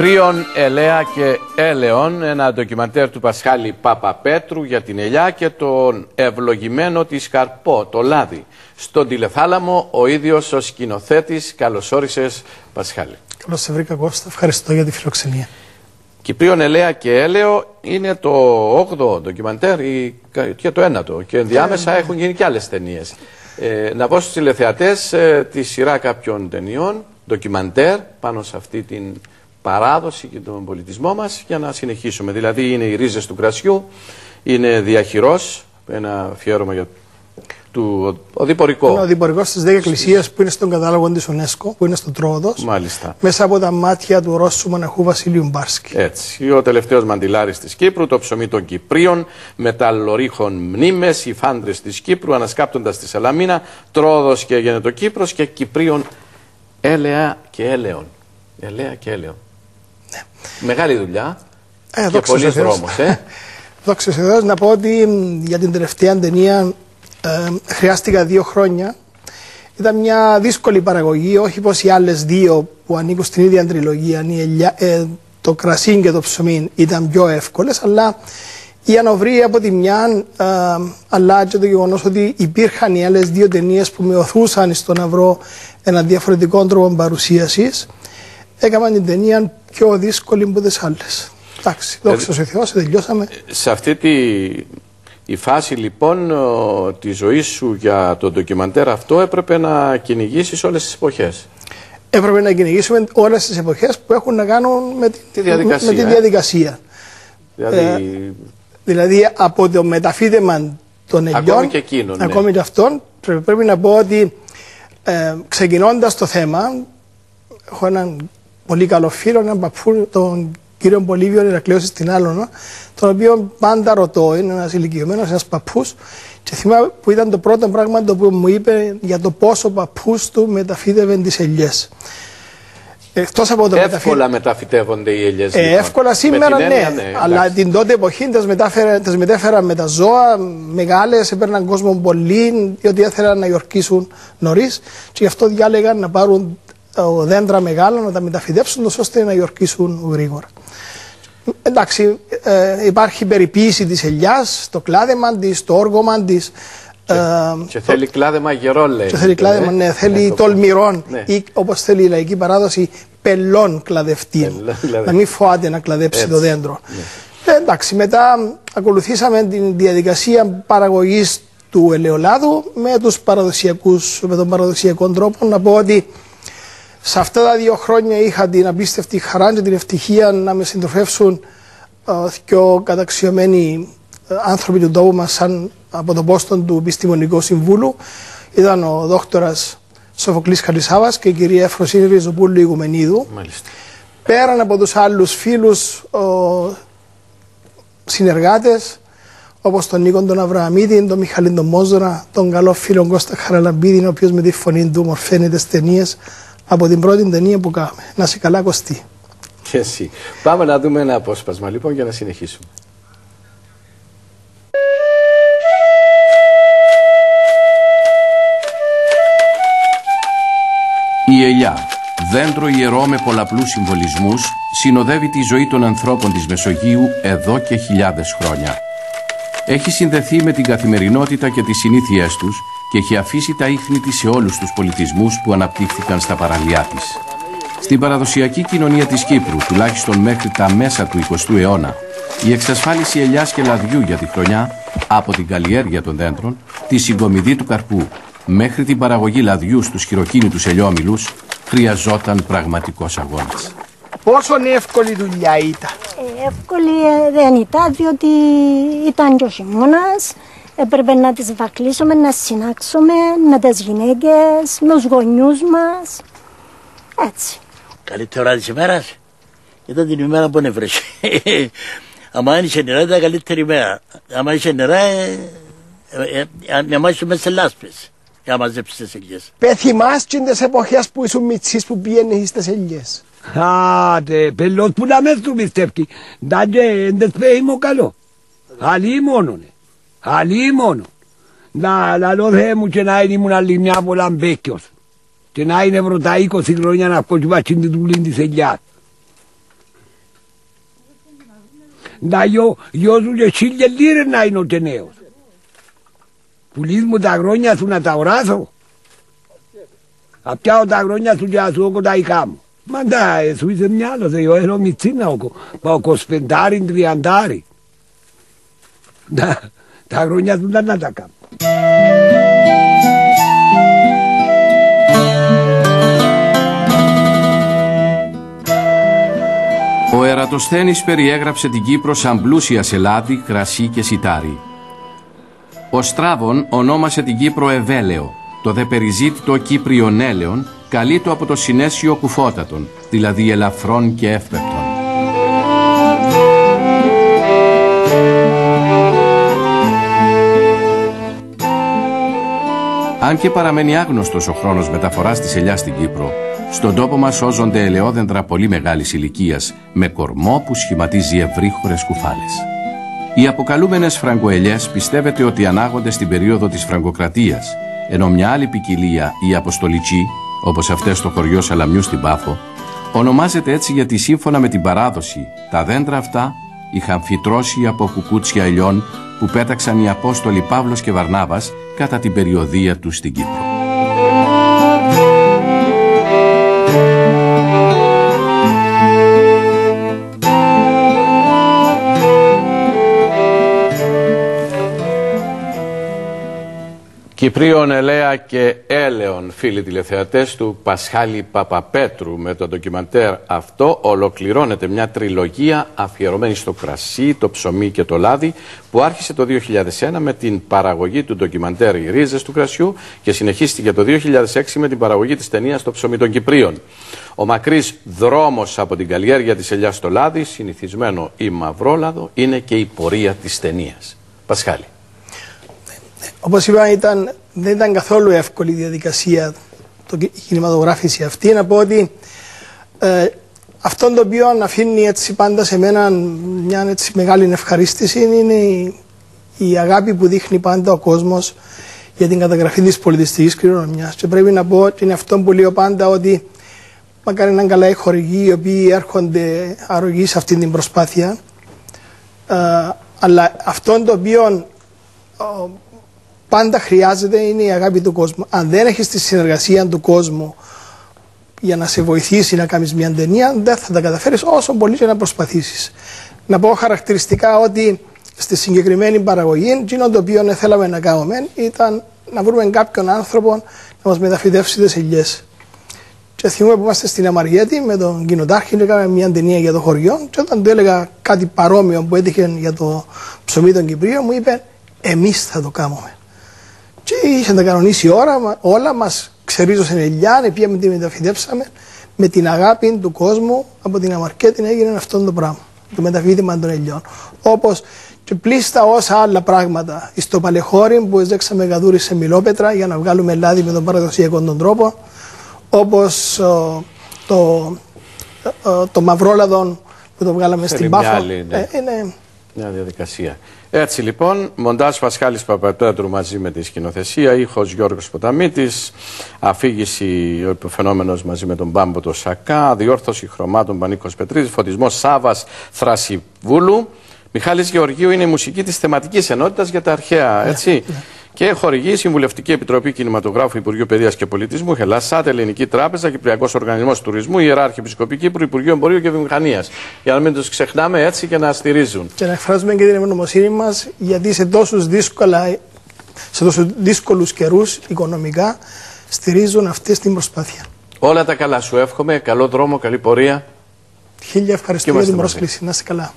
Κυπρίων, Ελαία και Έλεον, ένα ντοκιμαντέρ του Πασχάλη Παπαπέτρου για την ελιά και τον ευλογημένο της Καρπό, το λάδι. Στον τηλεθάλαμο ο ίδιος ο σκηνοθέτης. Καλώς όρισες, Πασχάλη. Καλώς σε βρήκα, Κώστα. Ευχαριστώ για τη φιλοξενία. Κυπρίων, Ελαία και Έλεο είναι το 8ο ντοκιμαντέρ και το 9ο και ενδιάμεσα έχουν γίνει και άλλες ταινίες. Να πω στους τηλεθεατές τη σειρά κάποιων ταινιών, ντοκιμαντέρ πάνω σε αυτή την παράδοση και τον πολιτισμό μας, για να συνεχίσουμε. Δηλαδή είναι οι ρίζες του κρασιού, είναι Διαχειρός, ένα αφιέρωμα για του οδηπορικό. Είναι ο οδηπορικός της 10 εκκλησίας που είναι στον κατάλογο της UNESCO, που είναι στο Τρόοδος. Μάλιστα. Μέσα από τα μάτια του Ρώσου μοναχού Βασιλείου Μπάρσκι. Έτσι. Ο τελευταίος μαντιλάρης της Κύπρου, το ψωμί των Κυπρίων, μεταλλορύχων μνήμες, οι φάντρες της Κύπρου, ανασκάπτοντας τη Σαλαμίνα, Τρόοδος και Γενετο Κύπρος και Κυπρίων, Έλεα και Έλεον. Ελαία και Έλεον. Ναι. Μεγάλη δουλειά και πολλής δρόμος. Δόξα τω Θεώ, να πω ότι για την τελευταία ταινία χρειάστηκα 2 χρόνια. Ήταν μια δύσκολη παραγωγή, όχι πως οι άλλες δύο που ανήκουν στην ίδια τριλογία, το κρασί και το ψωμί ήταν πιο εύκολες, αλλά η ανοβρή από τη μια, αλλά και το γεγονός ότι υπήρχαν οι άλλες 2 ταινίες που με οθούσαν στο να βρω ένα διαφορετικό τρόπο παρουσίασης, έκαναν την ταινία πιο δύσκολη από τις άλλες. Εντάξει, δόξα τω Θεώ, τελειώσαμε. Σε αυτή η φάση λοιπόν τη ζωή σου για το ντοκιμαντέρ αυτό έπρεπε να κυνηγήσεις όλες τις εποχές. Έπρεπε να κυνηγήσουμε όλες τις εποχές που έχουν να κάνουν με τη διαδικασία. Δηλαδή από το μεταφύδεμα των ελιών, ακόμη και εκείνον, ακόμη και αυτόν, πρέπει να πω ότι ξεκινώντας το θέμα, έχω έναν πολύ καλό φίλο, έναν παππού, τον κύριο Πολύβιο Ηρακλέος στην Άλωνα, τον οποίο πάντα ρωτώ, είναι ένας ηλικιωμένος, ένας παππούς, και θυμάμαι που ήταν το πρώτο πράγμα το οποίο μου είπε για το πόσο ο παππούς του μεταφύδευε τις ελιές. Εύκολα μεταφυτεύονται οι ελιές. Εύκολα σήμερα, ναι, αλλά την τότε εποχή τις μετέφεραν με τα ζώα, μεγάλες, έπαιρναν κόσμο πολύ, διότι ήθελαν να γιορκήσουν νωρίς, και γι' αυτό διάλεγαν να πάρουν δέντρα μεγάλα, να τα μεταφυτεύσουν ώστε να γιορκήσουν γρήγορα. Εντάξει, υπάρχει περιποίηση της ελιάς, το κλάδεμα της, το όργωμα της. Και θέλει κλάδεμα γερό, λέει. Και θέλει κλάδεμα, ναι, θέλει τολμηρών, ή όπως θέλει η λαϊκή παράδοση, πελών κλαδευτή. Να μην φοβάται να κλαδέψει το δέντρο. Εντάξει, μετά ακολουθήσαμε την διαδικασία παραγωγής του ελαιολάδου με τον παραδοσιακό τρόπο. Να πω ότι σε αυτά τα 2 χρόνια είχα την απίστευτη χαρά και την ευτυχία να με συντροφεύσουν πιο καταξιωμένοι άνθρωποι του τόπου μας από το πόστο του Επιστημονικού Συμβούλου. Ήταν ο δόκτορας Σοφοκλής Χαρισάβας και η κυρία Εφροσύνη Ριζοπούλου Ηγουμενίδου. Μάλιστα. Πέραν από τους άλλους φίλους συνεργάτες, όπως τον Νίκον τον Αβρααμίδη, τον Μιχαλήν τον Μόζωνα, τον καλό φίλο Κώστα Χαραλαμπίδη, ο οποίος με τη φωνή του μορφαίνει τις ταινίες από την πρώτη ταινία που κάναμε. Να είσαι καλά, Κωστή. Και εσύ. Πάμε να δούμε ένα απόσπασμα λοιπόν για να συνεχίσουμε. Η ελιά, δέντρο ιερό με πολλαπλούς συμβολισμούς, συνοδεύει τη ζωή των ανθρώπων της Μεσογείου εδώ και χιλιάδες χρόνια. Έχει συνδεθεί με την καθημερινότητα και τις συνήθειές τους και έχει αφήσει τα ίχνη της σε όλους τους πολιτισμούς που αναπτύχθηκαν στα παραλιά της. Στην παραδοσιακή κοινωνία της Κύπρου, τουλάχιστον μέχρι τα μέσα του 20ου αιώνα, η εξασφάλιση ελιάς και λαδιού για τη χρονιά, από την καλλιέργεια των δέντρων, τη συγκομιδή του καρπού, μέχρι την παραγωγή λαδιού στους χειροκίνητους ελιόμυλους, χρειαζόταν πραγματικός αγώνας. Πόσο εύκολη δουλειά ήταν? Εύκολη δεν ήταν, διότι ήταν και ο χειμώνας, έπρεπε να τις βακλίσουμε, να συνάξουμε με τις γυναίκες, με τους γονιούς μας, έτσι. Καλύτερη ώρα της ημέρας ήταν την ημέρα που έβρεσε. Άμα είχε νερά ήταν καλύτερη ημέρα. Άμα είχε νερά, εμάς είσαι μέσα σε λάσπες για να μαζέψεις τις ελιές. Θυμάσαι τις εποχές που ήσουν μητσής που πήγαινες στις ελιές? Άτε, πελός που να με του πιστεύει. Ντάγε, εντες είμαι καλό. Αλλή μόνο. Αλλή μόνο. Να λαλώ Θεέ μου και να ήμουν άλλη μια πολλά μπέκιος. Και να είναι πρώτα 20 χρόνια να βγω και βάτσιν την τουλήν της ελιάς. να γιώσουν και 1.000 λίρες να είναι ο τενέος. Πουλείς μου τα χρόνια σου να τα οράσω. Θα πιάω τα χρόνια σου και να σου έχω τα δικά μου. Μα τα σου είσαι μυαλός, εγώ έχω μητσίνα, πάω 25-30. Τα χρόνια σου να τα κάνω. Ο Ερατοσθένης περιέγραψε την Κύπρο σαν πλούσια σε λάδι, κρασί και σιτάρι. Ο Στράβων ονόμασε την Κύπρο Ευέλαιο, το δε περιζήτητο Κύπριον έλεον, καλείτο από το συνέσιο κουφότατον, δηλαδή ελαφρών και εύπεπτων. Αν και παραμένει άγνωστος ο χρόνος μεταφοράς της ελιάς στην Κύπρο, στον τόπο μας σώζονται ελαιόδεντρα πολύ μεγάλης ηλικίας, με κορμό που σχηματίζει ευρύχωρες κουφάλες. Οι αποκαλούμενες φραγκοελιές πιστεύεται ότι ανάγονται στην περίοδο της Φραγκοκρατίας, ενώ μια άλλη ποικιλία, η Αποστολική, όπως αυτές στο χωριό Σαλαμιού στην Πάφο, ονομάζεται έτσι γιατί σύμφωνα με την παράδοση, τα δέντρα αυτά είχαν φυτρώσει από κουκούτσια ελιών που πέταξαν οι Απόστολοι Παύλος και Βαρνάβας κατά την περιοδεία τους στην Κύπρο. Κυπρίων ελαία και έλεον, φίλοι τηλεθεατές του Πασχάλη Παπαπέτρου. Με το ντοκιμαντέρ αυτό ολοκληρώνεται μια τριλογία αφιερωμένη στο κρασί, το ψωμί και το λάδι, που άρχισε το 2001 με την παραγωγή του ντοκιμαντέρ «Οι ρίζες του κρασιού» και συνεχίστηκε το 2006 με την παραγωγή της ταινίας «Το ψωμί των Κυπρίων». Ο μακρύς δρόμος από την καλλιέργεια της ελιάς στο λάδι, συνηθισμένο ή μαυρόλαδο, είναι και η πορεία της ταινίας. Πασχάλη. Όπως είπα, δεν ήταν καθόλου εύκολη η διαδικασία η κινηματογράφηση αυτή. Να πω ότι αυτό το οποίο αφήνει έτσι πάντα σε μένα μια έτσι μεγάλη ευχαρίστηση είναι η αγάπη που δείχνει πάντα ο κόσμος για την καταγραφή της πολιτιστικής κληρονομιάς. Και πρέπει να πω ότι είναι αυτό που λέω πάντα, ότι μακάρι να είναι καλά οι χορηγοί οι οποίοι έρχονται αρρωγοί σε αυτή την προσπάθεια. Αλλά αυτό το οποίο πάντα χρειάζεται είναι η αγάπη του κόσμου. Αν δεν έχεις τη συνεργασία του κόσμου για να σε βοηθήσει να κάνεις μια ταινία, δεν θα τα καταφέρεις όσο πολύ και να προσπαθήσεις. Να πω χαρακτηριστικά ότι στη συγκεκριμένη παραγωγή, εκείνο το οποίο θέλαμε να κάνουμε ήταν να βρούμε κάποιον άνθρωπο να μας μεταφυτεύσει τις ελιές. Και θυμούμε που είμαστε στην Αμαριέτη με τον κοινοτάρχη, έκαναμε μια ταινία για το χωριό. Και όταν του έλεγα κάτι παρόμοιο που έτυχε για το ψωμί των Κυπρίων, μου είπε: εμείς θα το κάνουμε. Και είχε τα κανονίσει όλα, μας ξερίζωσαν ελιά, πήγαμε τη μεταφυτεύσαμε με την αγάπη του κόσμου από την Αμαρκέτη, έγινε αυτό το πράγμα, το μεταφύτημα των ελιών. Όπως και πλήστα όσα άλλα πράγματα, στο Παλαιχώρι που έζεξαμε γαδούρι σε μιλόπετρα για να βγάλουμε λάδι με τον παραδοσιακό τον τρόπο, όπως το μαυρόλαδο που το βγάλαμε στην Πάφο. Είναι μια διαδικασία. Έτσι λοιπόν, μοντάζ Πασχάλης Παπαπέτρου μαζί με τη σκηνοθεσία, ήχος Γιώργος Ποταμίτης, αφήγηση ο υποφαινόμενος μαζί με τον Μπάμπο το Σακά, διόρθωση χρωμάτων Πανίκος Πετρίδης, φωτισμός Σάβας Θρασιβούλου. Μιχάλης Γεωργίου είναι η μουσική της θεματικής ενότητας για τα αρχαία, έτσι. Και χορηγεί Συμβουλευτική Επιτροπή Κινηματογράφου Υπουργείου Παιδείας και Πολιτισμού, Χελάσσατ, Ελληνική Τράπεζα, Κυπριακός Οργανισμός Τουρισμού, Ιεράρχη Επισκοπή Κύπρου, Υπουργείο Εμπορίου και Βιομηχανίας. Για να μην τους ξεχνάμε, έτσι, και να στηρίζουν. Και να εκφράζουμε και την ευγνωμοσύνη μας, γιατί σε τόσους δύσκολους καιρούς οικονομικά στηρίζουν αυτή την προσπάθεια. Όλα τα καλά σου εύχομαι, καλό δρόμο, καλή πορεία. Χίλια ευχαριστώ για την πρόσκληση. Να είστε καλά.